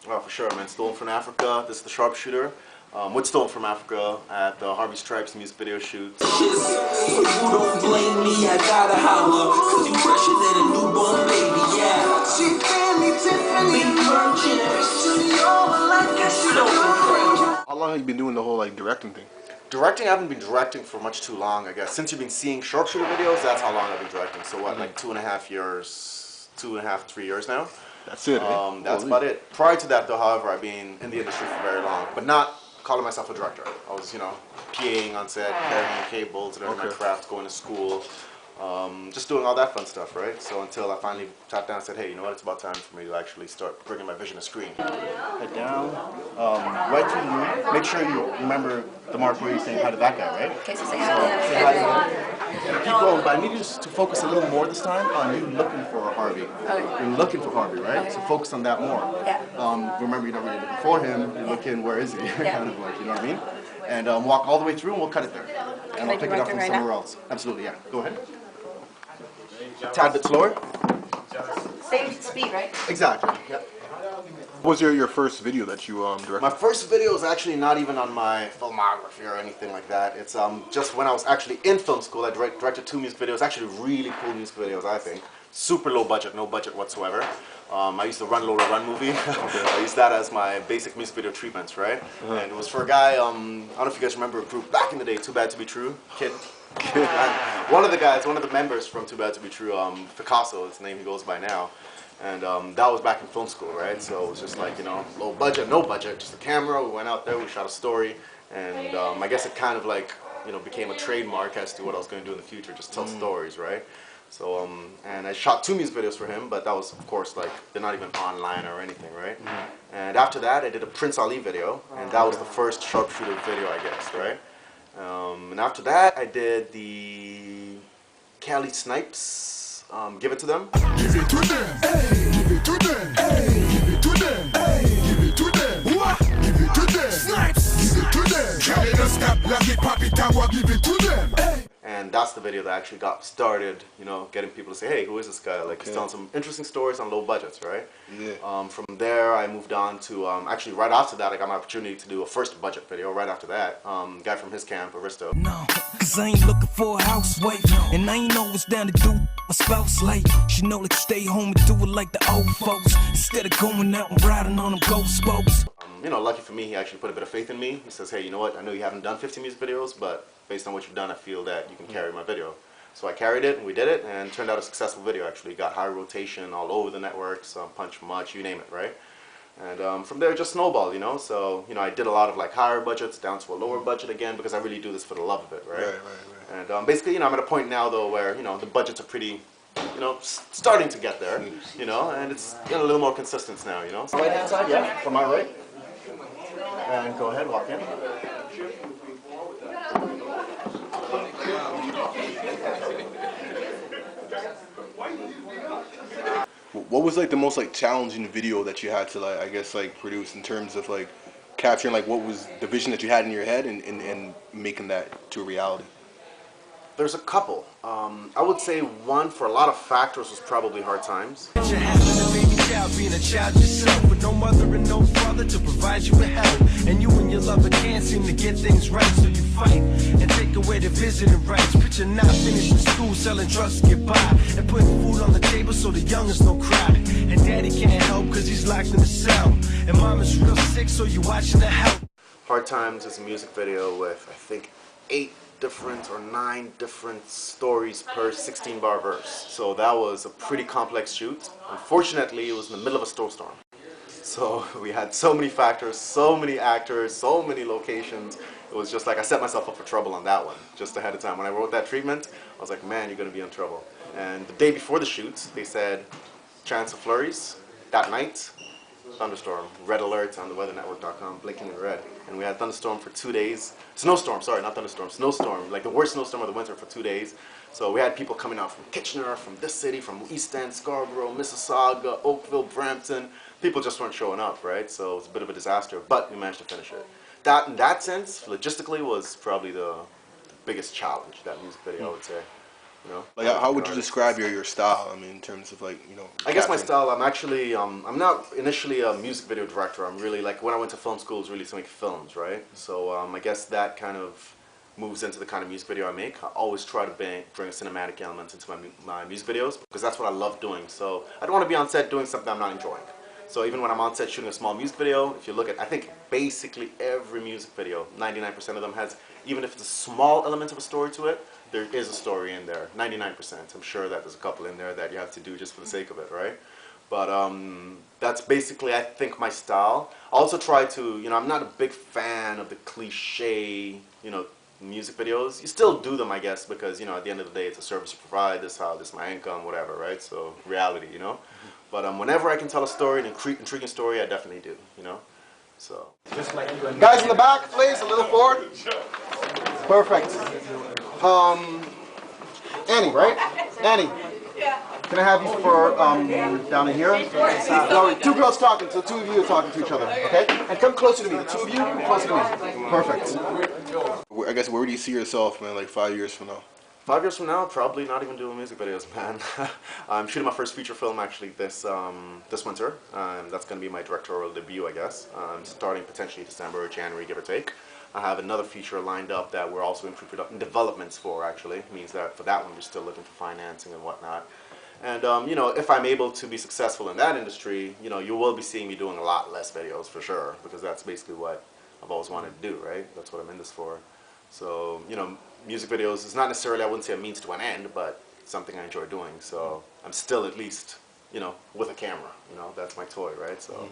Oh, for sure, man. Stolen from Africa. This is the Sharpshooter. With Stolen from Africa at the Harvey Stripes music video shoot. You don't blame me, I gotta holler, cause you fresher than a newborn baby, yeah. She Fanny Tiffany Merchant, How long have you been doing the whole like directing thing? Directing, I haven't been directing for much too long, I guess. Since you've been seeing Sharpshooter videos, that's how long I've been directing. So what, like 2.5 years, 2.5, 3 years now? That's it, eh? That's about it. Prior to that though, however, I've been in the industry for very long, but not calling myself a director. I was, you know, PAing on set, carrying cables, learning my craft, going to school, just doing all that fun stuff, right? So until I finally sat down and said, hey, you know what, it's about time for me to actually start bringing my vision to screen. Head down, right through the room. Make sure you remember the mark where you're saying hi to that guy, right? Okay, so say hi to him. Keep going, but I need you to focus a little more this time on you looking for Harvey. Okay. You're looking for Harvey, right? Okay. So focus on that more. Yeah. Remember, you're not really looking for him, you're looking, where is he? Yeah. Kind of like, you know what I mean? And walk all the way through and we'll cut it there. And I'll pick it up from somewhere else. Absolutely, yeah. Go ahead. Tad bit slower. Same speed, right? Exactly. Yep. What was your first video that you directed? My first video is actually not even on my filmography or anything like that. It's just when I was actually in film school. I directed 2 music videos, actually really cool music videos, I think. Super low budget, no budget whatsoever. I used the Run Lower Run movie. I used that as my basic music video treatments, right? And it was for a guy, I don't know if you guys remember a group back in the day, Too Bad to Be True, Kid. One of the guys, one of the members from Too Bad to Be True, Picasso is the name he goes by now. And that was back in film school, right? So it was just like, you know, low budget, no budget, just a camera. We went out there, we shot a story, and I guess it kind of like, you know, became a trademark as to what I was going to do in the future, just tell stories, right? So, and I shot 2 music videos for him, but that was, of course, like, they're not even online or anything, right? And after that, I did a Prince Ali video, and that was the first Sharpshooter video, I guess, right? And after that, I did the Ali Snipes, Give It to Them. Give it to them, hey, give it to them, hey, give it to them, hey, give it to them, what? Give it to them, Snipes, give it to them, carry the step, let me pop it down, give it to them, hey. And that's the video that actually got started, you know, getting people to say, hey, who is this guy? Like, he's telling some interesting stories on low budgets, right? Yeah. From there, I moved on to, actually, right after that, I got my opportunity to do a first budget video right after that. Guy from his camp, Aristo. No, cause I ain't looking for a housewife, and I ain't know what's down to do. My spouse like, she know to stay home and do it like the old folks, instead of going out and riding on them ghost boats. You know, lucky for me, he actually put a bit of faith in me. He says, hey, you know what, I know you haven't done 50 music videos, but based on what you've done, I feel that you can carry my video. So I carried it, and we did it, and it turned out a successful video, actually. Got high rotation all over the networks, Punch Much, you name it, right? And from there, it just snowballed, you know? So, you know, I did a lot of, like, higher budgets down to a lower budget again, because I really do this for the love of it, right? And basically, you know, I'm at a point now, though, where, you know, the budgets are pretty, you know, starting to get there, you know, and it's getting a little more consistent now, you know? So Right hand side, yeah, from my right. And go ahead, walk in. What was like the most like challenging video that you had to like, I guess, like produce in terms of like capturing like what was the vision that you had in your head and making that to a reality? There's a couple. I would say one for a lot of factors was probably Hard Times. Being a child yourself with no mother and no father to provide you with help, and you and your lover can't seem to get things right, so you fight and take away the visiting rights. Picture not finishing school, selling drugs to get by, and putting food on the table so the youngest don't cry. And daddy can't help cause he's locked in the cell, and mom is real sick, so you watching the help. Hard Times is a music video with, I think, 8 different or 9 different stories per 16-bar verse. So that was a pretty complex shoot. Unfortunately, it was in the middle of a snowstorm. So we had so many factors, so many actors, so many locations. It was just like I set myself up for trouble on that one, just ahead of time. When I wrote that treatment, I was like, man, you're gonna be in trouble. And the day before the shoot, they said, chance of flurries, that night, thunderstorm, red alert on the weathernetwork.com, blinking in red. And we had thunderstorm for 2 days. Snowstorm, sorry, not thunderstorm, snowstorm, like the worst snowstorm of the winter for 2 days. So we had people coming out from Kitchener, from this city, from East End, Scarborough, Mississauga, Oakville, Brampton. People just weren't showing up, right? So it was a bit of a disaster, but we managed to finish it. That, in that sense, logistically, was probably the biggest challenge, that music video, I would say. You know. Like, how would you describe your style? I mean, in terms of like, you know. I guess my capturing- style. I'm actually. I'm not initially a music video director. I'm really like when I went to film school, it was really to make films, right? So I guess that kind of moves into the kind of music video I make. I always try to bring a cinematic element into my music videos because that's what I love doing. So I don't want to be on set doing something I'm not enjoying. So even when I'm on set shooting a small music video, if you look at, I think basically every music video, 99% of them has, even if it's a small element of a story to it, there is a story in there. 99%. I'm sure that there's a couple in there that you have to do just for the sake of it, right? But that's basically, I think, my style. I also try to, you know, I'm not a big fan of the cliche, you know, music videos. You still do them, I guess, because, you know, at the end of the day, it's a service you provide. This is my income, whatever, right? So reality, you know. But whenever I can tell a story, an intriguing story, I definitely do, you know. So guys in the back, please, a little forward. Perfect. Annie, right? Annie. Can I have you for down in here? No, two girls talking, so two of you are talking to each other, okay? And come closer to me. The two of you, come closer to me. Perfect. I guess where do you see yourself, man, like 5 years from now? 5 years from now, probably not even doing music videos, man. I'm shooting my first feature film actually this winter. That's going to be my directorial debut, I guess. Starting potentially December or January, give or take. I have another feature lined up that we're also in pre-production developments for, actually. It means that for that one, we're still looking for financing and whatnot. And, you know, if I'm able to be successful in that industry, you know, you will be seeing me doing a lot less videos for sure, because that's basically what I've always wanted to do, right? That's what I'm in this for. So, you know, music videos is not necessarily, I wouldn't say a means to an end, but something I enjoy doing. So I'm still at least, you know, with a camera, you know, that's my toy, right? So.